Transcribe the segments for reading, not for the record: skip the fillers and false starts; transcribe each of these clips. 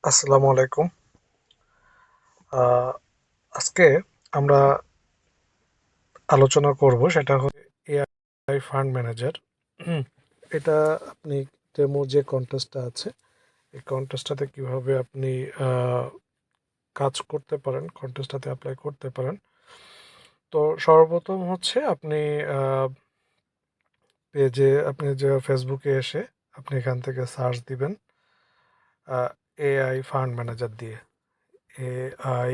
আসসালামু আলাইকুম। আহ, আজকে আমরা আলোচনা করব সেটা হচ্ছে এআই ফান্ড ম্যানেজার। এটা আপনি ডেমো যে কন্টেস্টটা আছে এই কন্টেস্টটাতে কিভাবে আপনি আহ, কাজ করতে পারেন, কন্টেস্টটাতে অ্যাপ্লাই করতে পারেন। তো সর্বপ্রথম হচ্ছে আপনি পেজে আপনি যে ফেসবুকে এসে আপনি এখান থেকে সার্চ দিবেন এআই ফান্ড ম্যানেজার দিয়ে। এআই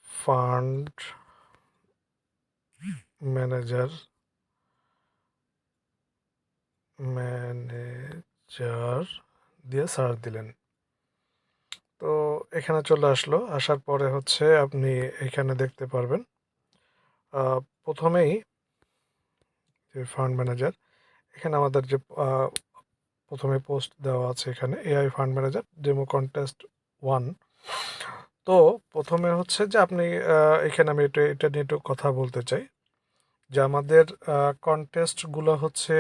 ফান্ড ম্যানেজার ম্যানেজার দিয়ে সার্চ দিলেন। তো এখানে চলে আসলো, আসার পরে হচ্ছে আপনি এখানে দেখতে পারবেন প্রথমেই যে ফান্ড ম্যানেজার, এখানে আমাদের যে প্রথমে পোস্ট দেওয়া আছে এখানে AI fund manager demo contest 1। তো প্রথমে হচ্ছে যে আপনি এখানে আমি এটা নিয়ে একটু কথা বলতে চাই যে আমাদের কন্টেস্টগুলো হচ্ছে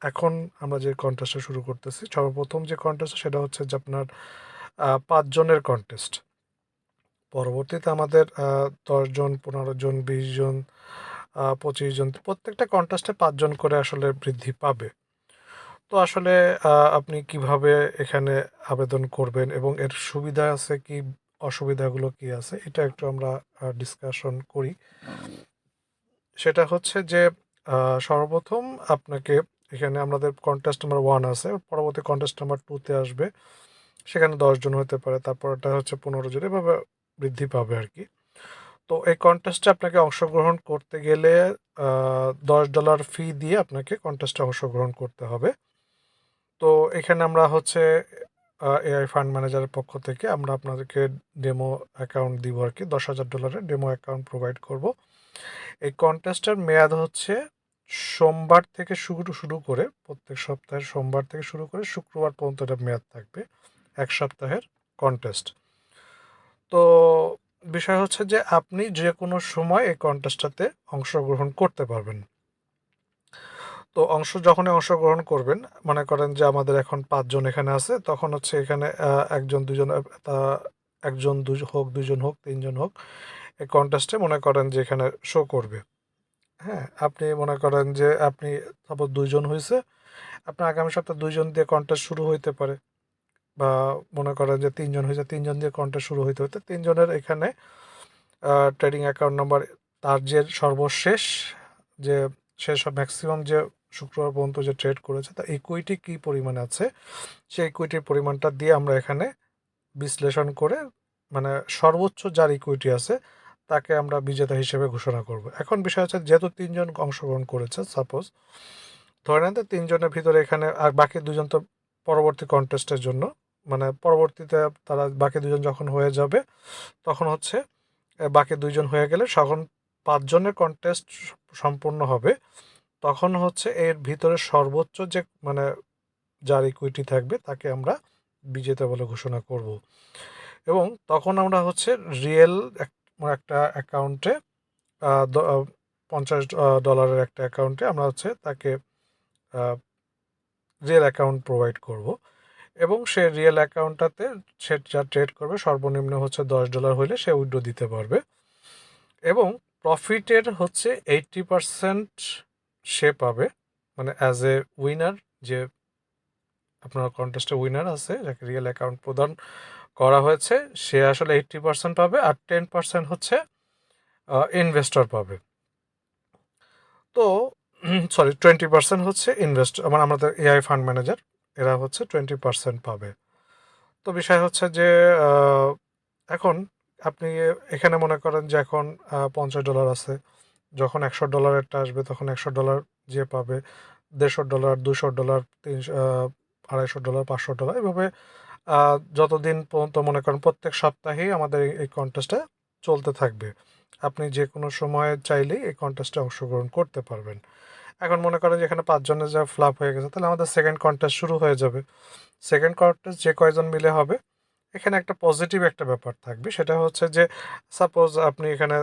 এখন আমরা যে কন্টেস্টটা শুরু করতেছি, সর্বপ্রথম যে কন্টেস্ট সেটা হচ্ছে যে আপনার 5 জনের কন্টেস্ট। পরবর্তীতে আমাদের 10 জন, 15 জন, 20 জন, 25 জন, প্রত্যেকটা কন্টেস্টে 5 জন করে আসলে বৃদ্ধি পাবে। তো আসলে আপনি কিভাবে এখানে আবেদন করবেন এবং এর সুবিধা আছে কি, অসুবিধাগুলো কি আছে, এটা একটু আমরা ডিসকাশন করি। সেটা হচ্ছে যে সর্বপ্রথম আপনাকে এখানে আমাদের কন্টেস্ট নাম্বার 1 আছে, পরবর্তী কন্টেস্ট নাম্বার 2-তে আসবে, সেখানে 10 জন হতে পারে, তারপর এটা হচ্ছে 15 জন, এভাবে বৃদ্ধি পাবে আর কি। তো এই কন্টেস্টে আপনাকে অংশগ্রহণ করতে গেলে $10 ফি দিয়ে আপনাকে কন্টেস্টে অংশগ্রহণ করতে হবে। তো এখানে আমরা হচ্ছে এআই ফান্ড ম্যানেজারের পক্ষ থেকে আমরা আপনাদেরকে ডেমো অ্যাকাউন্ট দিব আর কি, $10,000 ডেমো অ্যাকাউন্ট প্রোভাইড করব। এই কন্টেস্টের মেয়াদ হচ্ছে সোমবার থেকে শুরু শুরু করে, প্রত্যেক সপ্তাহের সোমবার থেকে শুরু করে শুক্রবার পর্যন্ত এটা মেয়াদ থাকবে, 1 সপ্তাহের কন্টেস্ট। তো বিষয় হচ্ছে যে আপনি যে কোনো সময় এই কন্টেস্টটাতে অংশগ্রহণ করতে পারবেন। তো যখনই অংশগ্রহণ করবেন, মনে করেন যে আমাদের এখন 5 জন এখানে আছে, তখন হচ্ছে এখানে একজন দুজন, একজন হোক, 2 জন হোক, 3 জন হোক, এই কন্টেস্টে মনে করেন যে এখানে শো করবে। হ্যাঁ, আপনি মনে করেন যে আপনি সাপোজ 2 জন হয়েছে, আপনার আগামী সপ্তাহে 2 জন দিয়ে কন্টেস্ট শুরু হইতে পারে, বা মনে করেন যে 3 জন হয়েছে, 3 জন দিয়ে কন্টেস্ট শুরু হইতে হতে 3 জনের এখানে ট্রেডিং অ্যাকাউন্ট নাম্বার, তার যে সর্বশেষ যে শেষ ম্যাক্সিমাম যে শুক্রবার পর্যন্ত যে ট্রেড করেছে তার ইকুইটি কী পরিমাণে আছে, সেই ইকুইটির পরিমাণটা দিয়ে আমরা এখানে বিশ্লেষণ করে, মানে সর্বোচ্চ যার ইকুইটি আছে তাকে আমরা বিজেতা হিসেবে ঘোষণা করব। এখন বিষয় হচ্ছে যেহেতু 3 জন অংশগ্রহণ করেছে, সাপোজ ধরে নেন 3 জনের ভিতরে এখানে আর বাকি 2 জন তো পরবর্তী কন্টেস্টের জন্য, মানে পরবর্তীতে তারা বাকি 2 জন যখন হয়ে যাবে তখন হচ্ছে বাকি 2 জন হয়ে গেলে যখন 5 জনের কন্টেস্ট সম্পূর্ণ হবে, তখন হচ্ছে এর ভিতরে সর্বোচ্চ যে, মানে যার ইকুইটি থাকবে তাকে আমরা বিজেতা বলে ঘোষণা করব। এবং তখন আমরা হচ্ছে রিয়েল একটা অ্যাকাউন্টে, $50 একটা অ্যাকাউন্টে আমরা হচ্ছে তাকে রিয়েল অ্যাকাউন্ট প্রোভাইড করব। এবং সে রিয়েল অ্যাকাউন্টটাতে সে যা ট্রেড করবে সর্বনিম্ন হচ্ছে $10 হলে সে উইথড্র দিতে পারবে। এবং প্রফিটের হচ্ছে 80% সে পাবে, মানে অ্যাজ এ উইনার, যে আপনার কন্টেস্টে উইনার আছে যাকে রিয়েল অ্যাকাউন্ট প্রদান করা হয়েছে, সে আসলে 80% পাবে, আর 10% হচ্ছে ইনভেস্টর পাবে। তো সরি, 20% হচ্ছে মানে আমাদের এআই ফান্ড ম্যানেজার, এরা হচ্ছে 20% পাবে। তো বিষয় হচ্ছে যে আহ, এখন আপনি এখানে মনে করেন যে এখন $50 আছে, যখন $100-এরটা আসবে তখন $100 যে পাবে, $150, $200, 300, $250, $500, এভাবে যতদিন পর্যন্ত, মনে করেন প্রত্যেক সপ্তাহেই আমাদের এই কন্টেস্টটা চলতে থাকবে। আপনি যে কোনো সময় চাইলেই এই কন্টেস্টে অংশগ্রহণ করতে পারবেন। এখন মনে করেন যে এখানে 5 জনের যা ফ্লাপ হয়ে গেছে, তাহলে আমাদের সেকেন্ড কন্টেস্ট শুরু হয়ে যাবে। সেকেন্ড কন্টেস্ট যে কয়জন মিলে হবে, এখানে একটা পজিটিভ একটা ব্যাপার থাকবে, সেটা হচ্ছে যে সাপোজ আপনি এখানে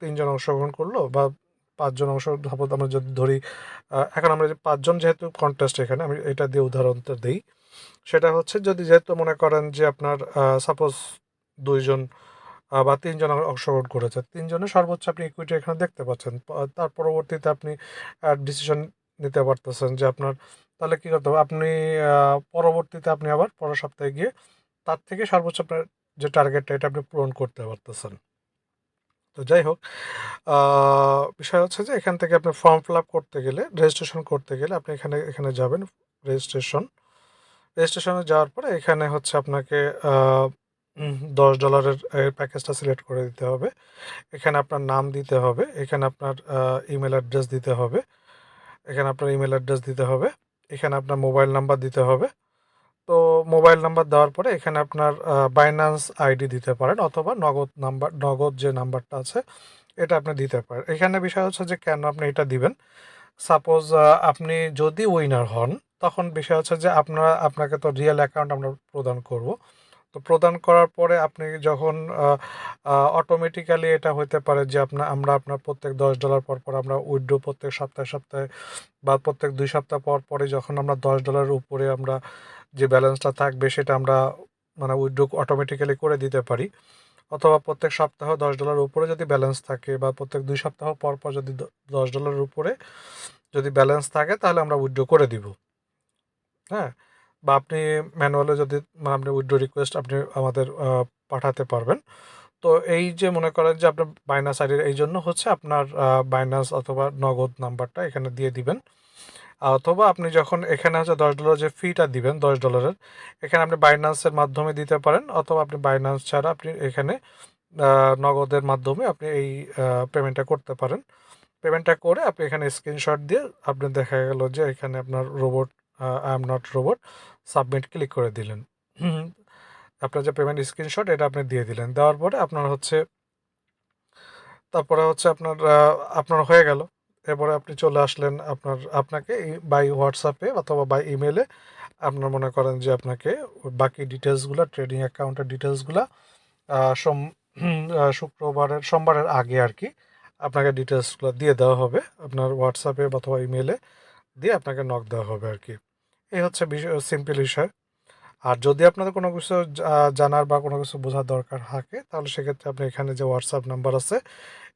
3 জন অংশগ্রহণ করলো, বা 5 জন অংশ, সাপোজ আমরা যদি ধরি এখন আমরা যে 5 জন যেহেতু কন্টেস্ট, এখানে আমি এটা দিয়ে উদাহরণটা দিই। সেটা হচ্ছে যদি যেহেতু মনে করেন যে আপনার সাপোজ 2 জন বা 3 জন অংশগ্রহণ করেছে, 3 জনের সর্বোচ্চ আপনি ইকুইটি এখানে দেখতে পাচ্ছেন। তার পরবর্তীতে আপনি ডিসিশন নিতে পারতেছেন যে আপনার তাহলে কী করতে হবে। আপনি পরবর্তীতে আপনি আবার পরের সপ্তাহে গিয়ে তার থেকে সর্বোচ্চ আপনার যে টার্গেটটা এটা আপনি পূরণ করতে পারতেছেন। তো যাই হোক, বিষয় হচ্ছে যে এখান থেকে আপনি ফর্ম ফিল আপ করতে গেলে, রেজিস্ট্রেশন করতে গেলে আপনি এখানে এখানে যাবেন, রেজিস্ট্রেশনে যাওয়ার পরে এখানে হচ্ছে আপনাকে $10 প্যাকেজটা সিলেক্ট করে দিতে হবে। এখানে আপনার নাম দিতে হবে, এখানে আপনার ইমেল অ্যাড্রেস দিতে হবে, এখানে আপনার মোবাইল নাম্বার দিতে হবে। তো মোবাইল নাম্বার দেওয়ার পরে এখানে আপনার বাইন্যান্স আইডি দিতে পারেন, অথবা নগদ যে নাম্বারটা আছে এটা আপনি দিতে পারেন। এখানে বিষয় হচ্ছে যে কেন আপনি এটা দিবেন। সাপোজ আপনি যদি উইনার হন, তখন বিষয় হচ্ছে যে আপনাকে তো রিয়েল অ্যাকাউন্ট আমরা প্রদান করব। তো প্রদান করার পরে আপনি যখন অটোমেটিক্যালি এটা হতে পারে যে আমরা আপনার প্রত্যেক $10 পর পর আমরা উইথড্র, প্রত্যেক সপ্তাহে সপ্তাহে বা প্রত্যেক 2 সপ্তাহ পর পরে যখন আমরা $10 উপরে আমরা যে ব্যালেন্সটা থাকবে সেটা আমরা মানে উইথড্র অটোমেটিক্যালি করে দিতে পারি। অথবা প্রত্যেক সপ্তাহ $10 উপরে যদি ব্যালেন্স থাকে, বা প্রত্যেক 2 সপ্তাহ পর পর যদি $10 উপরে যদি ব্যালেন্স থাকে, তাহলে আমরা উইথড্র করে দিব। হ্যাঁ, বা আপনি ম্যানুয়ালি যদি মানে আপনি উইথড্র রিকোয়েস্ট আপনি আমাদের পাঠাতে পারবেন। তো এই যে মনে করেন যে আপনার বাইনান্স আইডির এই জন্য হচ্ছে আপনার বাইনান্স অথবা নগদ নাম্বারটা এখানে দিয়ে দিবেন। অথবা আপনি যখন এখানে হচ্ছে $10 যে ফিটা দিবেন $10, এখানে আপনি বাইনান্সের মাধ্যমে দিতে পারেন, অথবা আপনি বাইনান্স ছাড়া আপনি এখানে নগদের মাধ্যমে আপনি এই পেমেন্টটা করতে পারেন। পেমেন্টটা করে আপনি এখানে স্ক্রিনশট দিয়ে আপনি দেখা গেল যে এখানে আপনার robot, I am not robot, submit click করে দিলেন। আপনার যে পেমেন্ট স্ক্রিনশট এটা আপনি দিয়ে দিলেন, দেওয়ার পরে তারপরে হচ্ছে আপনার হয়ে গেল। এরপরে আপনি চলে আসলেন, আপনাকে বাই হোয়াটসঅ্যাপে অথবা বাই ইমেলে আপনার মনে করেন যে আপনাকে বাকি ডিটেলসগুলো, ট্রেডিং অ্যাকাউন্টের ডিটেলসগুলো সোমবারের আগে আর কি আপনাকে ডিটেলসগুলো দিয়ে দেওয়া হবে আপনার হোয়াটসঅ্যাপে অথবা ইমেলে, দিয়ে আপনাকে নক দেওয়া হবে আর কি। এই হচ্ছে বিষয়, সিম্পল বিষয়। আর যদি আপনাদের কোনো কিছু জানার বা কোনো কিছু বোঝার দরকার থাকে, তাহলে সেক্ষেত্রে আপনি এখানে যে হোয়াটসঅ্যাপ নাম্বার আছে,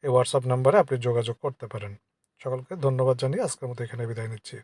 এই হোয়াটসঅ্যাপ নাম্বারে আপনি যোগাযোগ করতে পারেন। সকলকে ধন্যবাদ জানিয়ে আজকের মতো এখানে বিদায় নিচ্ছি।